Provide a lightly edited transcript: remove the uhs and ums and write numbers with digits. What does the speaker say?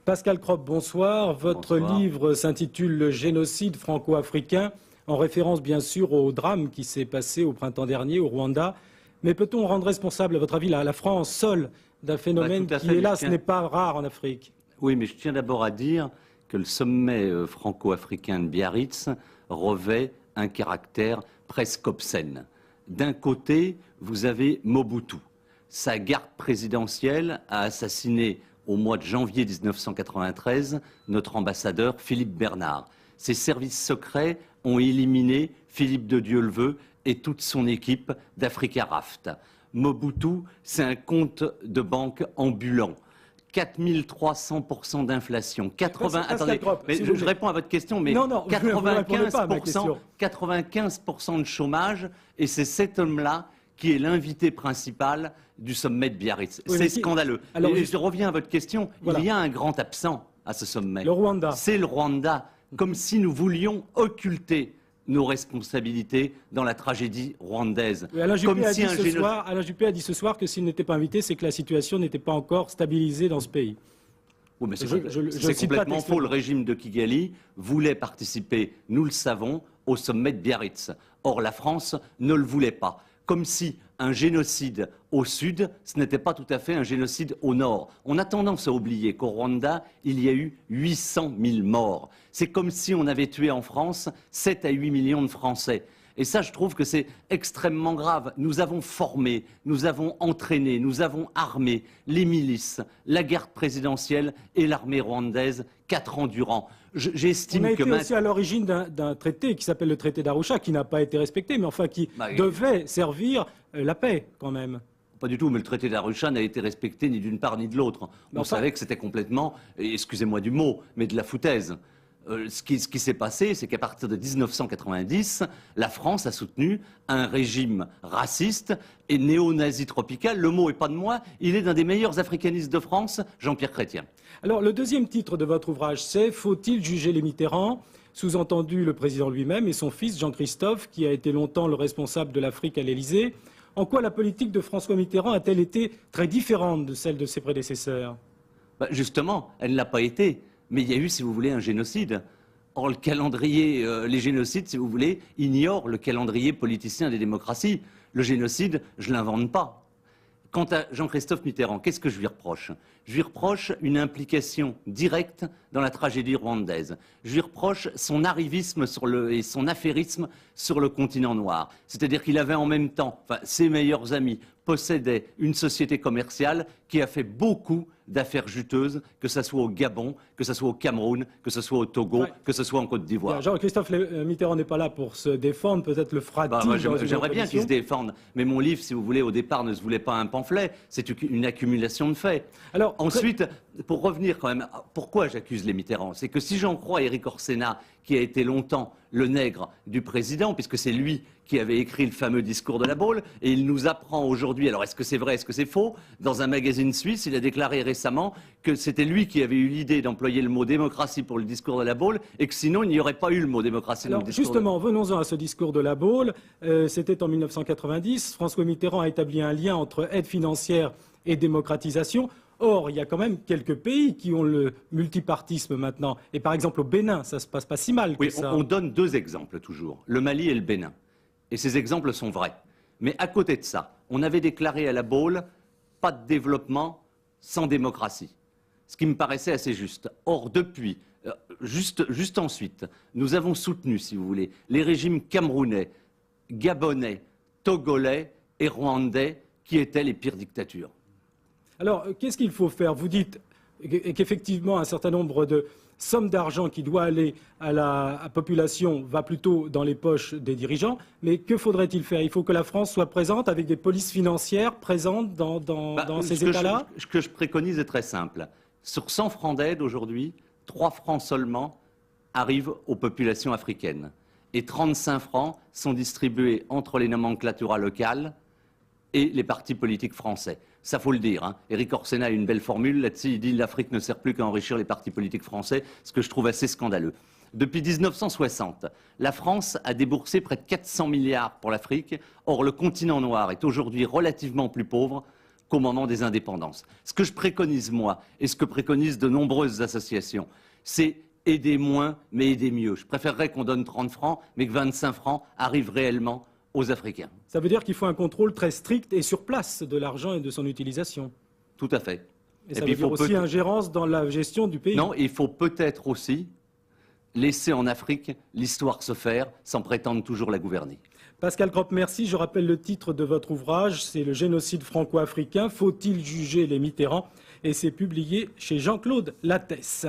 Pascal Cropp, bonsoir. Votre livre s'intitule « Le génocide franco-africain », en référence bien sûr au drame qui s'est passé au printemps dernier au Rwanda. Mais peut-on rendre responsable, à votre avis, la France seule d'un phénomène qui, hélas, n'est pas rare en Afrique? Oui, mais je tiens d'abord à dire que le sommet franco-africain de Biarritz revêt un caractère presque obscène. D'un côté, vous avez Mobutu. Sa garde présidentielle a assassiné au mois de janvier 1993 notre ambassadeur Philippe Bernard. Ses services secrets ont éliminé Philippe de Dieuleveux et toute son équipe d'Africa Raft. Mobutu, c'est un compte de banque ambulant. 4300% d'inflation. 80. Attendez, mais je réponds à votre question, mais non, 95% de chômage, et c'est cet homme-là qui est l'invité principal du sommet de Biarritz. Oui, c'est scandaleux. Alors, et je reviens à votre question. Voilà. Il y a un grand absent à ce sommet. Le Rwanda. C'est le Rwanda. Comme si nous voulions occulter nos responsabilités dans la tragédie rwandaise. Oui, Alain Juppé a dit ce soir que s'il n'était pas invité, c'est que la situation n'était pas encore stabilisée dans ce pays. Oui, mais c'est complètement faux. Le régime de Kigali voulait participer, nous le savons, au sommet de Biarritz. Or, la France ne le voulait pas. Comme si un génocide au sud, ce n'était pas tout à fait un génocide au nord. On a tendance à oublier qu'au Rwanda, il y a eu 800 000 morts. C'est comme si on avait tué en France 7 à 8 millions de Français. Et ça, je trouve que c'est extrêmement grave. Nous avons formé, nous avons entraîné, nous avons armé les milices, la garde présidentielle et l'armée rwandaise 4 ans durant. J'estime que... On a été aussi à l'origine d'un traité qui s'appelle le traité d'Arusha, qui n'a pas été respecté, mais enfin qui devait servir la paix quand même. Pas du tout, mais le traité d'Arusha n'a été respecté ni d'une part ni de l'autre. On savait que c'était complètement, excusez-moi du mot, mais de la foutaise. Ce qui s'est passé, c'est qu'à partir de 1990, la France a soutenu un régime raciste et néo-nazi tropical. Le mot n'est pas de moi, il est d'un des meilleurs africanistes de France, Jean-Pierre Chrétien. Alors, le deuxième titre de votre ouvrage, c'est « Faut-il juger les Mitterrand ?» Sous-entendu, le président lui-même et son fils, Jean-Christophe, qui a été longtemps le responsable de l'Afrique à l'Élysée. En quoi la politique de François Mitterrand a-t-elle été très différente de celle de ses prédécesseurs? Justement, elle ne l'a pas été. Mais il y a eu, si vous voulez, un génocide. Or, le calendrier, les génocides, si vous voulez, ignorent le calendrier politicien des démocraties. Le génocide, je ne l'invente pas. Quant à Jean-Christophe Mitterrand, qu'est-ce que je lui reproche? Je lui reproche une implication directe dans la tragédie rwandaise. Je lui reproche son arrivisme et son affairisme sur le continent noir. C'est-à-dire qu'il avait en même temps, ses meilleurs amis possédaient une société commerciale qui a fait beaucoup d'affaires juteuses, que ce soit au Gabon, que ce soit au Cameroun, que ce soit au Togo, que ce soit en Côte d'Ivoire. Jean-Christophe Mitterrand n'est pas là pour se défendre, peut-être le fera-t-il. J'aimerais bien qu'il se défende, mais mon livre, si vous voulez, au départ, ne se voulait pas un pamphlet, c'est une accumulation de faits. Alors, ensuite, pour revenir quand même, pourquoi j'accuse les Mitterrand? C'est que si j'en crois Éric Orsena, qui a été longtemps le nègre du président, puisque c'est lui qui avait écrit le fameux discours de la Baule, et il nous apprend aujourd'hui, alors est-ce que c'est vrai, est-ce que c'est faux? Dans un magazine suisse, il a déclaré récemment que c'était lui qui avait eu l'idée d'employer le mot démocratie pour le discours de la Baule, et que sinon il n'y aurait pas eu le mot démocratie dans le discours. Justement, venons-en à ce discours de la Baule. C'était en 1990. François Mitterrand a établi un lien entre aide financière et démocratisation. Or, il y a quand même quelques pays qui ont le multipartisme maintenant. Et par exemple, au Bénin, ça ne se passe pas si mal que ça. On donne 2 exemples toujours, le Mali et le Bénin. Et ces exemples sont vrais. Mais à côté de ça, on avait déclaré à la Baule, pas de développement sans démocratie. Ce qui me paraissait assez juste. Or, depuis, juste ensuite, nous avons soutenu, si vous voulez, les régimes camerounais, gabonais, togolais et rwandais, qui étaient les pires dictatures. Alors, qu'est-ce qu'il faut faire? Vous dites qu'effectivement, un certain nombre de sommes d'argent qui doit aller à la population va plutôt dans les poches des dirigeants. Mais que faudrait-il faire? Il faut que la France soit présente avec des polices financières présentes dans ces États-là? Ce que je préconise est très simple. Sur 100 francs d'aide aujourd'hui, 3 francs seulement arrivent aux populations africaines. Et 35 francs sont distribués entre les nomenclaturas locales et les partis politiques français. Ça, faut le dire. Hein. Éric Orsena a une belle formule là-dessus. Il dit « l'Afrique ne sert plus qu'à enrichir les partis politiques français », ce que je trouve assez scandaleux. Depuis 1960, la France a déboursé près de 400 milliards pour l'Afrique. Or, le continent noir est aujourd'hui relativement plus pauvre qu'au moment des indépendances. Ce que je préconise, moi, et ce que préconisent de nombreuses associations, c'est aider moins, mais aider mieux. Je préférerais qu'on donne 30 francs, mais que 25 francs arrivent réellement aux Africains. Ça veut dire qu'il faut un contrôle très strict et sur place de l'argent et de son utilisation. Tout à fait. Et ça veut dire aussi ingérence dans la gestion du pays. Non, il faut peut-être aussi laisser en Afrique l'histoire se faire sans prétendre toujours la gouverner. Pascal Gropp, merci. Je rappelle le titre de votre ouvrage, c'est Le génocide franco-africain, faut-il juger les Mitterrand? Et c'est publié chez Jean-Claude Lattès.